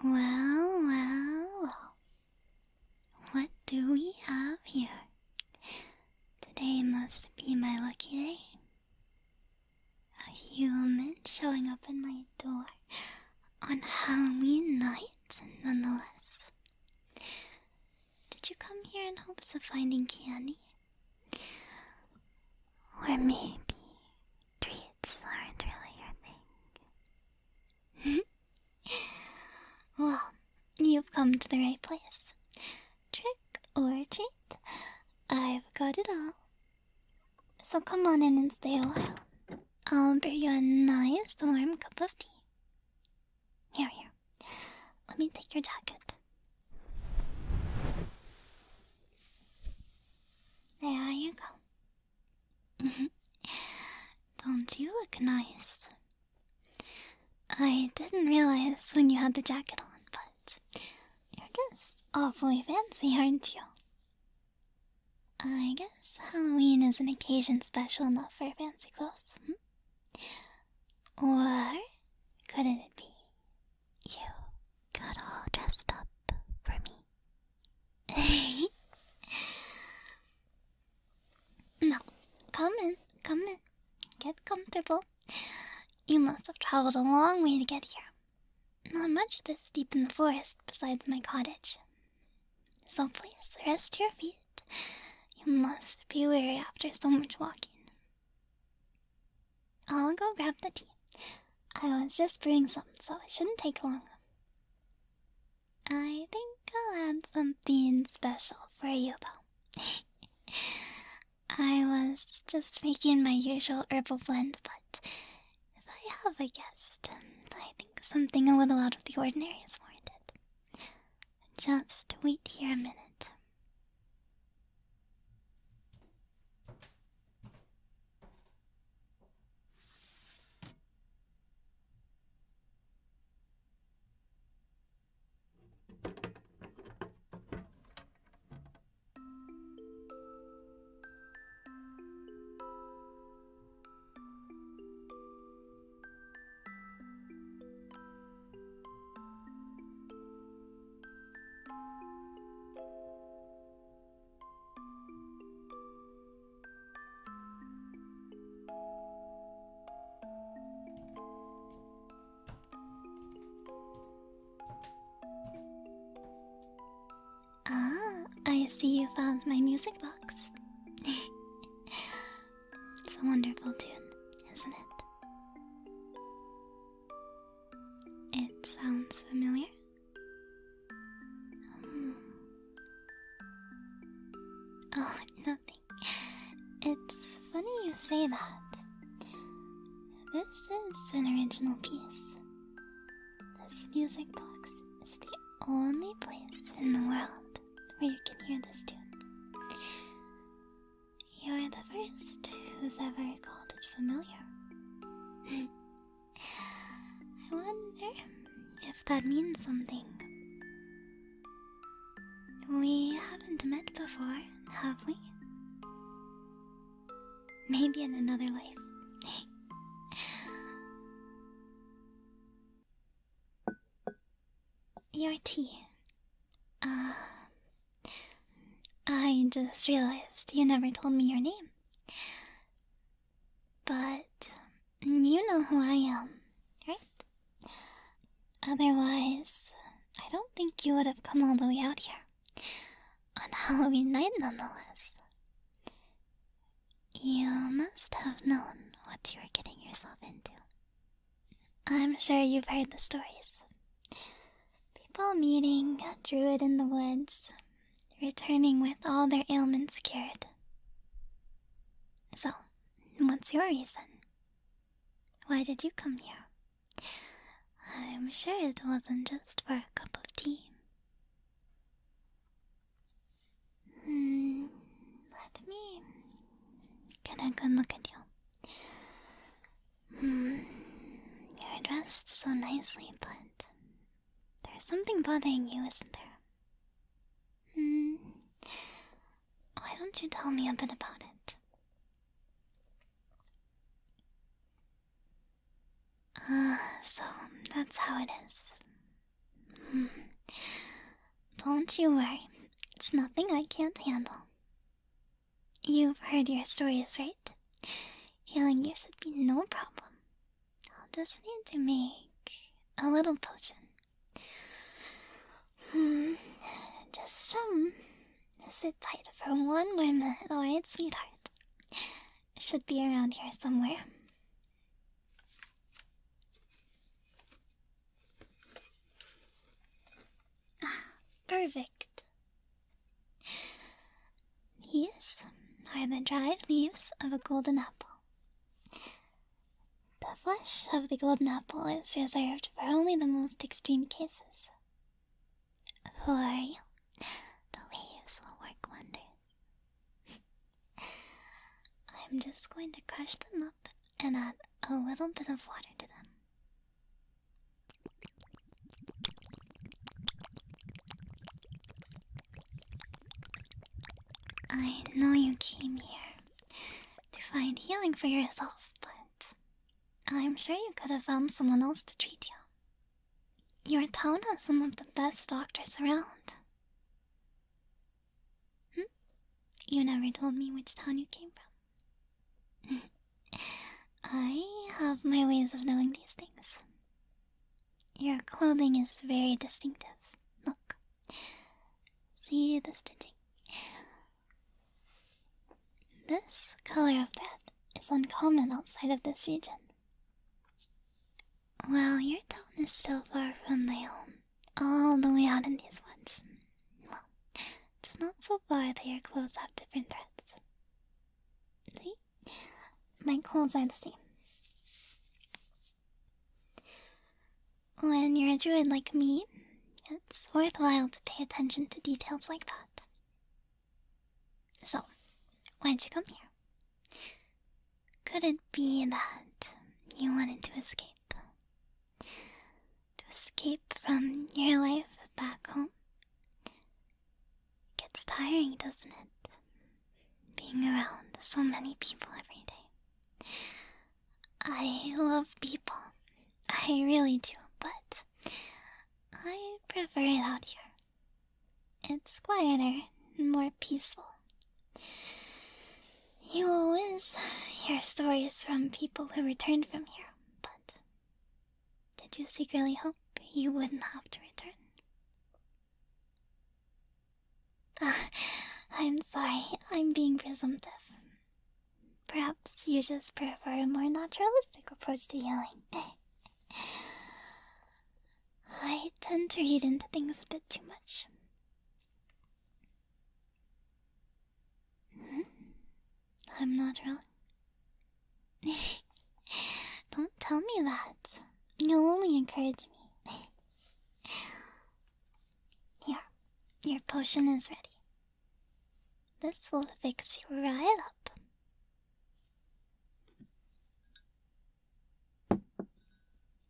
Well. What do we have here? Today must be my lucky day. A human showing up in my door on Halloween night, nonetheless. Did you come here in hopes of finding candy? Or maybe treats aren't really your thing. Well, you've come to the right place. Trick or treat, I've got it all. So come on in and stay a while. I'll brew you a nice warm cup of tea. Here. Let me take your jacket. There you go. Don't you look nice? I didn't realize when you had the jacket on, but you're just awfully fancy, aren't you? I guess Halloween is an occasion special enough for fancy clothes, Or could it be you got all dressed up for me? No, come in. Get comfortable. You must have traveled a long way to get here. Not much this deep in the forest besides my cottage. So please, rest your feet. You must be weary after so much walking. I'll go grab the tea. I was just brewing some, so it shouldn't take long. I think I'll add something special for you, though. I was just making my usual herbal blend, but if I have a guest, I think something a little out of the ordinary is warranted. Just wait here a minute. I see you found my music box. It's a wonderful tune, isn't it? It sounds familiar. Oh, nothing. It's funny you say that. This is an original piece. This music box is the only place in the world where you can hear this tune. You're the first who's ever called it familiar. I wonder if that means something. We haven't met before, have we? Maybe in another life. Your tea. I just realized you never told me your name. But you know who I am, right? Otherwise, I don't think you would have come all the way out here. On Halloween night, nonetheless. You must have known what you were getting yourself into. I'm sure you've heard the stories. People meeting a druid in the woods, returning with all their ailments cured. So, what's your reason? Why did you come here? I'm sure it wasn't just for a cup of tea. Let me get a good look at you. You're dressed so nicely, but there's something bothering you, isn't there? Why don't you tell me a bit about it? So that's how it is. Don't you worry. It's nothing I can't handle. You've heard your stories, right? Healing you should be no problem. I'll just need to make a little potion. Just, sit tight for 1 more minute, alright, sweetheart? It should be around here somewhere. Perfect. These are the dried leaves of a golden apple. The flesh of the golden apple is reserved for only the most extreme cases. For you, the leaves will work wonders. I'm just going to crush them up and add a little bit of water to them. I know you came here to find healing for yourself, but I'm sure you could have found someone else to treat you. Your town has some of the best doctors around. You never told me which town you came from. I have my ways of knowing these things. Your clothing is very distinctive. Look. See the stitching? This color of thread is uncommon outside of this region. While your town is still far from my home, all the way out in these woods, well, it's not so far that your clothes have different threads. See? My clothes are the same. When you're a druid like me, it's worthwhile to pay attention to details like that. So, why'd you come here? Could it be that you wanted to escape? To escape from your life back home? It gets tiring, doesn't it? Being around so many people every day. I love people. I really do, but I prefer it out here. It's quieter and more peaceful. You always hear stories from people who returned from here, but did you secretly hope you wouldn't have to return? I'm sorry, I'm being presumptive. Perhaps you just prefer a more naturalistic approach to healing. I tend to read into things a bit too much. I'm not wrong. Don't tell me that. You'll only encourage me. Here, your potion is ready. This will fix you right up.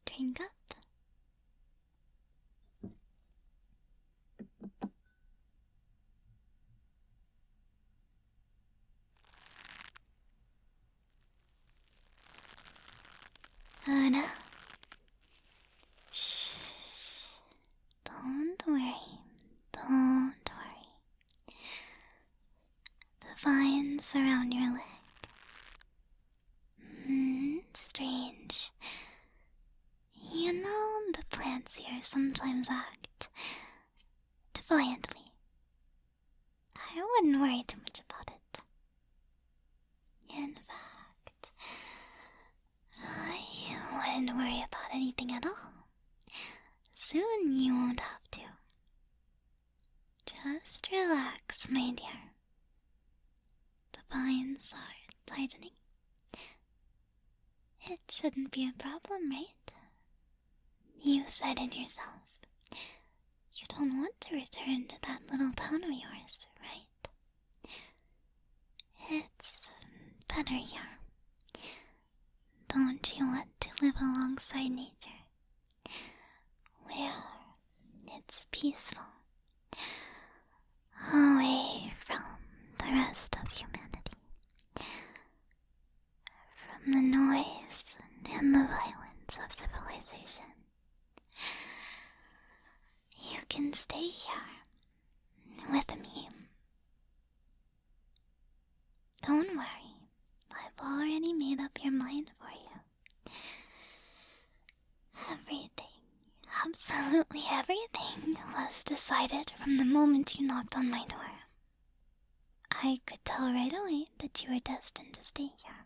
Drink up. Anna. Shh. Don't worry. Don't worry. The vines around your leg. Strange. You know, the plants here sometimes act defiantly. I wouldn't worry too much about it. In fact, I wouldn't worry about anything at all. Soon you won't have to. Just relax, my dear. The vines are tightening. It shouldn't be a problem, right? You said it yourself. You don't want to return to that little town of yours, right? It's better here. Don't you want to live alongside nature? Where it's peaceful. Away from the rest of humanity. From the noise and the violence of civilization. stay here with me. Don't worry, I've already made up your mind for you. Everything, absolutely everything, was decided from the moment you knocked on my door. I could tell right away that you were destined to stay here.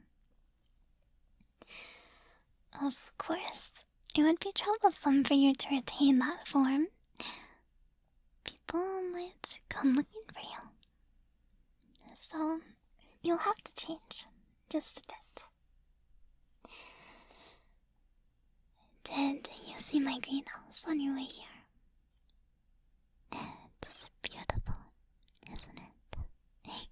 Of course, it would be troublesome for you to retain that form. People might come looking for you. So, you'll have to change, just a bit. Did you see my greenhouse on your way here? It's beautiful, isn't it?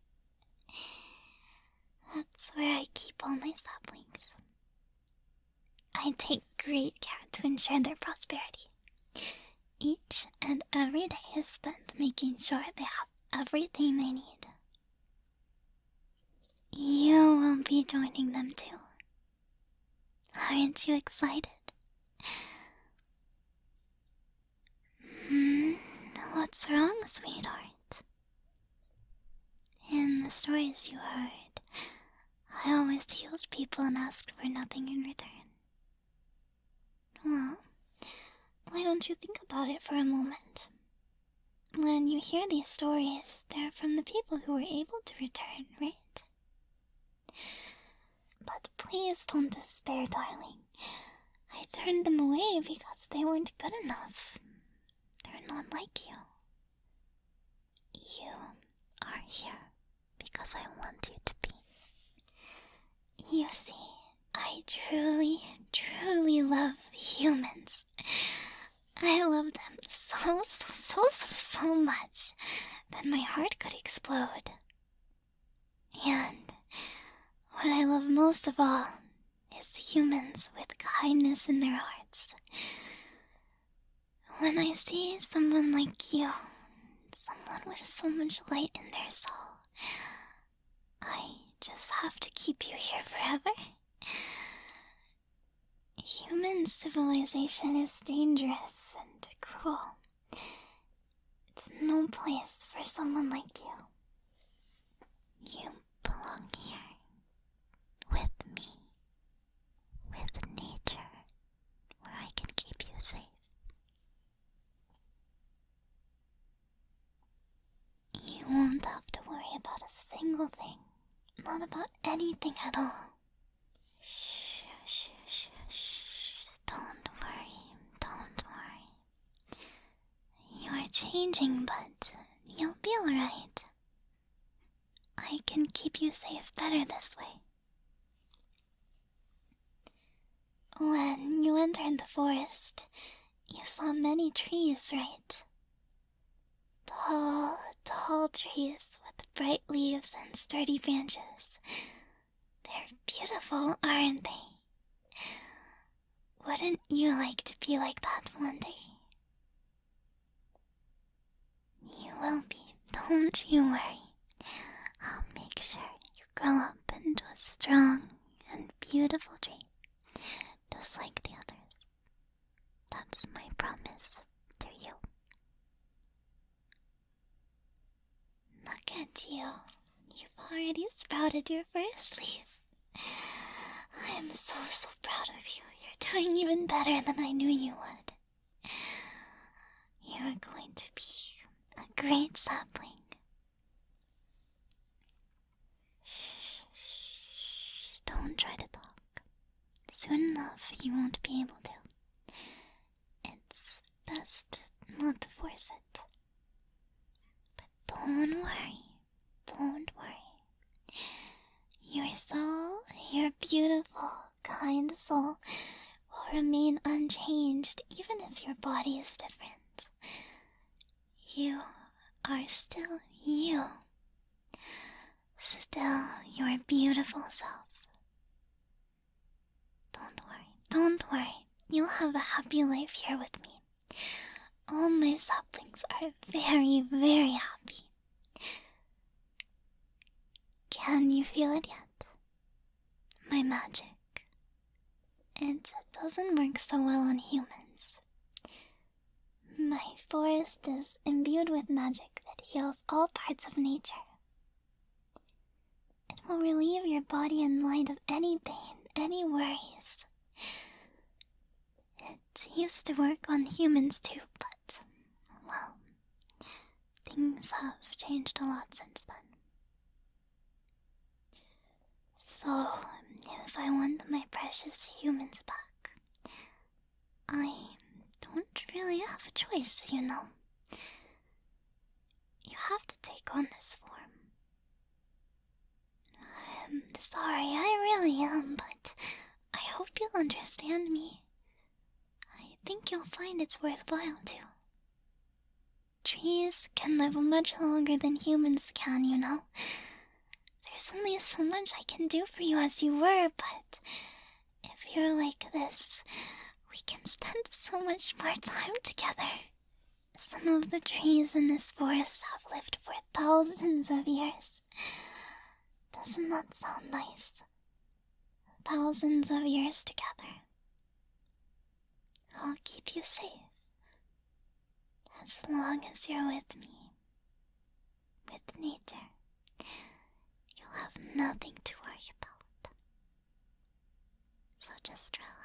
That's where I keep all my saplings. I take great care to ensure their prosperity. Each and every day is spent making sure they have everything they need. You will be joining them too. Aren't you excited? What's wrong, sweetheart? In the stories you heard, I always healed people and asked for nothing in return. Well, why don't you think about it for a moment? When you hear these stories, they're from the people who were able to return, right? But please don't despair, darling. I turned them away because they weren't good enough. They're not like you. You are here because I want you to be. You see, I truly, truly love humans. I love them so much that my heart could explode. And what I love most of all is humans with kindness in their hearts. When I see someone like you, someone with so much light in their soul, I just have to keep you here forever. Human civilization is dangerous and cruel. It's no place for someone like you. You belong here. With me. With nature. Where I can keep you safe. You won't have to worry about a single thing. Not about anything at all. Shh. Don't worry. You are changing, but you'll be alright. I can keep you safe better this way. When you entered the forest, you saw many trees, right? Tall trees with bright leaves and sturdy branches. They're beautiful, aren't they? Wouldn't you like to be like that one day? You will be, don't you worry. I'll make sure you grow up into a strong and beautiful tree, just like the others. That's my promise to you. Look at you. You've already sprouted your first leaf. I'm so proud of you. You're doing even better than I knew you would. You are going to be a great sapling. Shh. Don't try to talk. Soon enough, you won't be able to. It's best not to force it. But don't worry. Your soul, your beautiful, kind soul, will remain unchanged even if your body is different. You are still you. Still your beautiful self. Don't worry. You'll have a happy life here with me. All my saplings are very, very happy. Can you feel it yet? My magic. It doesn't work so well on humans. My forest is imbued with magic that heals all parts of nature. It will relieve your body and mind of any pain, any worries. It used to work on humans too, but, well, things have changed a lot since then. So, if I want my precious humans back, I don't really have a choice, you know. You have to take on this form. I'm sorry, I really am, but I hope you'll understand me. I think you'll find it's worthwhile too. Trees can live much longer than humans can, you know. There's only so much I can do for you as you were, but if you're like this, we can spend so much more time together. Some of the trees in this forest have lived for thousands of years. Doesn't that sound nice? Thousands of years together. I'll keep you safe. As long as you're with me. With nature. You'll have nothing to worry about. So just relax.